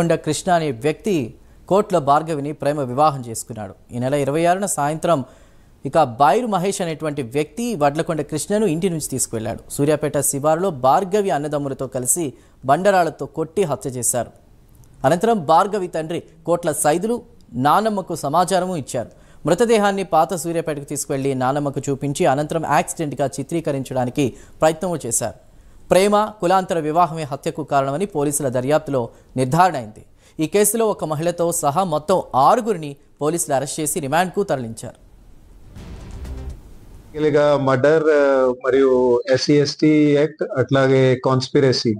వడ్లకొండ కృష్ణ అనే వ్యక్తి కోట్ల భార్గవిని ప్రేమ వివాహం చేసుకున్నాడు. ఈ నెల 26న సాయంత్రం బైరు మహేష్ అనేటువంటి వ్యక్తి వడ్లకొండ కృష్ణను ఇంటి నుంచి తీసుకువెళ్లాడు. సూర్యాపేట శివారులో భార్గవి అన్నదమ్ములతో కలిసి బండరాళ్లతో కొట్టి హత్య చేశారు. అనంతరం భార్గవి తండ్రి కోట్ల సైదులు నానమ్మకు సమాచారము ఇచ్చారు. మృతదేహాన్ని పాత సూర్యాపేటకు తీసుకువెళ్లి నానమ్మకు చూపించి అనంతరం యాక్సిడెంట్గా చిత్రీకరించడానికి ప్రయత్నము చేశారు. ప్రేమ కులాంతర వివాహమే హత్యకు కారణమని పోలీసుల దర్యాప్తులో నిర్ధారణ అయింది. ఈ కేసులో ఒక మహిళతో సహా మొత్తం 6గురిని పోలీసులు అరెస్ట్ చేసి రిమాండ్కు తరలించారు. మర్డర్ మరియు SC ST యాక్ట్ అట్లాగే కాన్స్పిరసీ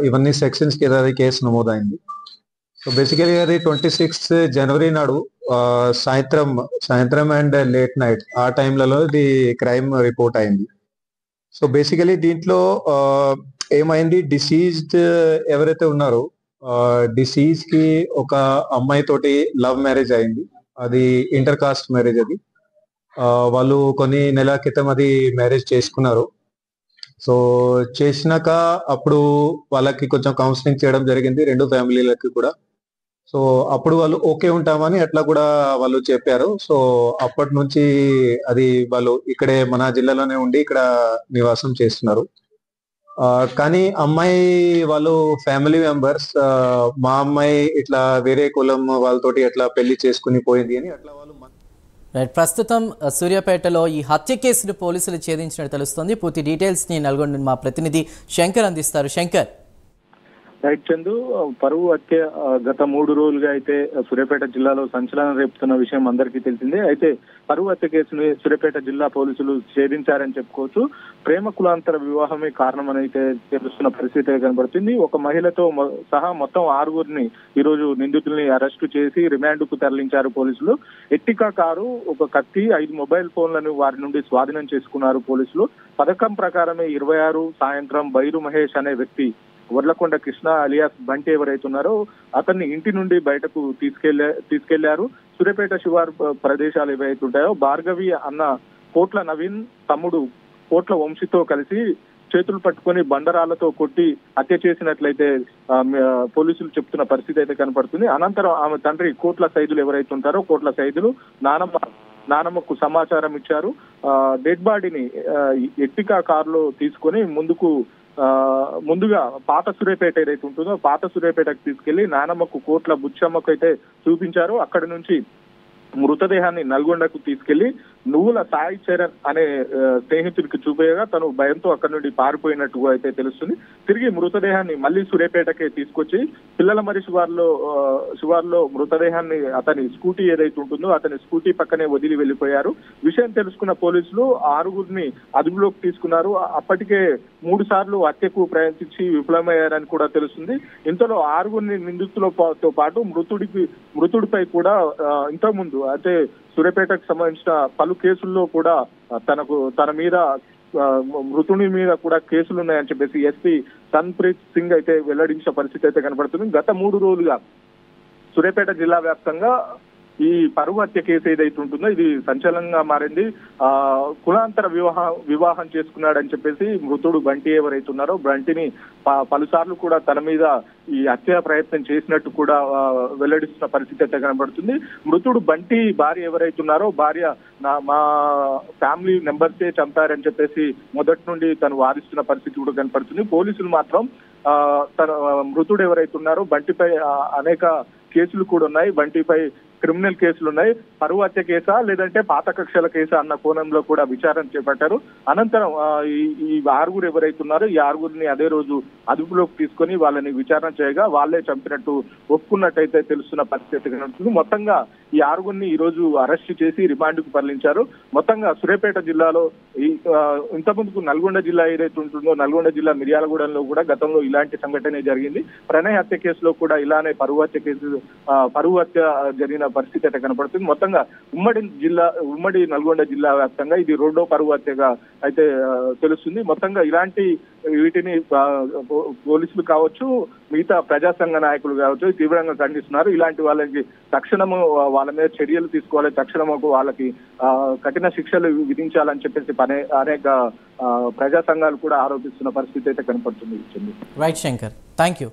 ఇవన్నీ సెక్షన్స్ కింద కేసు నమోదైంది. సో బేసికలీ అది 26 జనవరి నాడు సాయంత్రం అండ్ లేట్ నైట్ ఆ టైంలలో ఇది క్రైమ్ రిపోర్ట్ అయింది. సో బేసికలీ దీంట్లో ఏమైంది, డిసీజ్డ్ ఎవరైతే ఉన్నారో డిసీజ్ కి ఒక అమ్మాయి తోటి లవ్ మ్యారేజ్ అయింది. అది ఇంటర్ కాస్ట్ మ్యారేజ్. అది వాళ్ళు కొన్ని నెలల క్రితం అది మ్యారేజ్ చేసుకున్నారు. సో చేసినాక అప్పుడు వాళ్ళకి కొంచెం కౌన్సిలింగ్ చేయడం జరిగింది, రెండు ఫ్యామిలీలకి కూడా. సో అప్పుడు వాళ్ళు ఓకే ఉంటామని అట్లా కూడా వాళ్ళు చెప్పారు. సో అప్పటి నుంచి అది వాళ్ళు ఇక్కడే మన జిల్లాలోనే ఉండి ఇక్కడ నివాసం చేస్తున్నారు. కానీ అమ్మాయి వాళ్ళు ఫ్యామిలీ మెంబర్స్ మా అమ్మాయి ఇట్లా వేరే కులం వాళ్ళతోటి ఎట్లా పెళ్లి చేసుకుని పోయింది అని అట్లా వాళ్ళు. ప్రస్తుతం సూర్యాపేటలో ఈ హత్య కేసును పోలీసులు ఛేదించినట్టు తెలుస్తోంది. పూర్తి డీటెయిల్స్ ని నల్గొండ మా ప్రతినిధి శంకర్ అందిస్తారు. శంకర్. రైట్ చందు, పరువు హత్య గత 3 రోజులుగా అయితే సూర్యాపేట జిల్లాలో సంచలనం రేపుతున్న విషయం అందరికీ తెలిసిందే. అయితే పరువు హత్య కేసుని సూర్యాపేట జిల్లా పోలీసులు ఛేదించారని చెప్పుకోవచ్చు. ప్రేమ కులాంతర వివాహమే కారణం అయితే తెలుస్తున్న పరిస్థితి కనబడుతుంది. ఒక మహిళతో సహా మొత్తం 6గురిని ఈ రోజు నిందితుల్ని అరెస్టు చేసి రిమాండ్ కు తరలించారు పోలీసులు. ఎట్టికా కారు, ఒక కత్తి, 5 మొబైల్ ఫోన్లను వారి నుండి స్వాధీనం చేసుకున్నారు పోలీసులు. పథకం ప్రకారమే 26 సాయంత్రం బైరు మహేష్ అనే వ్యక్తి వడ్లకొండ కృష్ణ అలియాస్ బంటి ఎవరైతే ఉన్నారో అతన్ని ఇంటి నుండి బయటకు తీసుకెళ్లారు. సూర్యాపేట శివారు ప్రదేశాలు ఏవైతే ఉంటాయో భార్గవి అన్న కోట్ల నవీన్ తమ్ముడు కోట్ల వంశీతో కలిసి చేతులు పట్టుకొని బండరాళ్లతో కొట్టి హత్య చేసినట్లయితే పోలీసులు చెప్తున్న పరిస్థితి అయితే కనపడుతుంది. అనంతరం ఆమె తండ్రి కోట్ల సైదులు ఎవరైతే ఉంటారో కోట్ల సైదులు నానమ్మకు సమాచారం ఇచ్చారు. డెడ్ బాడీని ఎట్టికా కారులో తీసుకొని ముందుగా పాత సూర్యాపేట ఏదైతే ఉంటుందో పాత సూర్యాపేటకు తీసుకెళ్లి నానమ్మకు కోట్ల బుచ్చమ్మకు అయితే చూపించారు. అక్కడి నుంచి మృతదేహాన్ని నల్గొండకు తీసుకెళ్లి నువ్వుల సాయి చరణ్ అనే స్నేహితుడికి చూపేయగా తను భయంతో అక్కడి నుండి పారిపోయినట్టుగా అయితే తెలుస్తుంది. తిరిగి మృతదేహాన్ని మళ్ళీ సూర్యాపేటకే తీసుకొచ్చి పిల్లల మరి శివార్లో మృతదేహాన్ని అతని స్కూటీ ఏదైతే ఉంటుందో అతని స్కూటీ పక్కనే వదిలి వెళ్లిపోయారు. విషయం తెలుసుకున్న పోలీసులు 6గురిని అదుపులోకి తీసుకున్నారు. అప్పటికే 3 సార్లు హత్యకు ప్రయత్నించి విఫలమయ్యారని కూడా తెలుస్తుంది. ఇంతలో 6గురిని నిందితులతో పాటు మృతుడిపై కూడా ఇంతకుముందు అయితే సూర్యాపేటకు సంబంధించిన పలు కేసుల్లో కూడా తన మీద మృతుని మీద కూడా కేసులు ఉన్నాయని చెప్పేసి ఎస్పీ సన్ప్రీత్ సింగ్ అయితే వెల్లడించిన పరిస్థితి అయితే కనబడుతుంది. గత 3 రోజులుగా సూర్యాపేట జిల్లా వ్యాప్తంగా ఈ పరువు హత్య కేసు ఏదైతే ఉంటుందో ఇది సంచలనంగా మారింది. కులాంతర వివాహం చేసుకున్నాడని చెప్పేసి మృతుడు బంటి ఎవరైతే ఉన్నారో బంటిని పలుసార్లు కూడా తన మీద ఈ హత్య ప్రయత్నం చేసినట్టు కూడా వెల్లడిస్తున్న పరిస్థితి అయితే కనబడుతుంది. మృతుడు బంటి భార్య ఎవరైతే ఉన్నారో భార్య మా ఫ్యామిలీ మెంబర్సే చంపారని చెప్పేసి మొదటి నుండి తను వాదిస్తున్న పరిస్థితి కూడా కనపడుతుంది. పోలీసులు మాత్రం తన మృతుడు ఎవరైతే ఉన్నారో బంటిపై అనేక కేసులు కూడా ఉన్నాయి, బంటిపై క్రిమినల్ కేసులు ఉన్నాయి, పరువు హత్య కేసా లేదంటే పాత కక్షల కేసా అన్న కోణంలో కూడా విచారణ చేపట్టారు. అనంతరం ఈ 6గురు ఎవరైతే ఉన్నారో ఈ 6గురిని అదే రోజు అదుపులోకి తీసుకొని వాళ్ళని విచారణ చేయగా వాళ్ళే చంపినట్టు ఒప్పుకున్నట్టయితే తెలుస్తున్న పరిస్థితి కనుక మొత్తంగా ఈ 6గురిని ఈ రోజు అరెస్ట్ చేసి రిమాండ్కు తరలించారు. మొత్తంగా సూర్యాపేట జిల్లాలో ఇంతకుముందుకు నల్గొండ జిల్లా ఏదైతే ఉంటుందో నల్గొండ జిల్లా మిర్యాలగూడెంలో కూడా గతంలో ఇలాంటి సంఘటనే జరిగింది. ప్రణయ్ హత్య కేసులో కూడా ఇలానే పరువు హత్య జరిగిన పరిస్థితి అయితే కనపడుతుంది. మొత్తంగా ఉమ్మడి నల్గొండ జిల్లా వ్యాప్తంగా ఇది 2వ పరువు హత్యగా అయితే తెలుస్తుంది. మొత్తంగా ఇలాంటి వీటిని పోలీసులు కావచ్చు మిగతా ప్రజా సంఘ నాయకులు కావచ్చు తీవ్రంగా ఖండిస్తున్నారు. ఇలాంటి వాళ్ళకి తక్షణము వాళ్ళ మీద చర్యలు తీసుకోవాలి, తక్షణము వాళ్ళకి కఠిన శిక్షలు విధించాలని చెప్పేసి అనేక ప్రజా సంఘాలు కూడా ఆరోపిస్తున్న పరిస్థితి అయితే కనపడుతుంది. Right Shankar, thank you.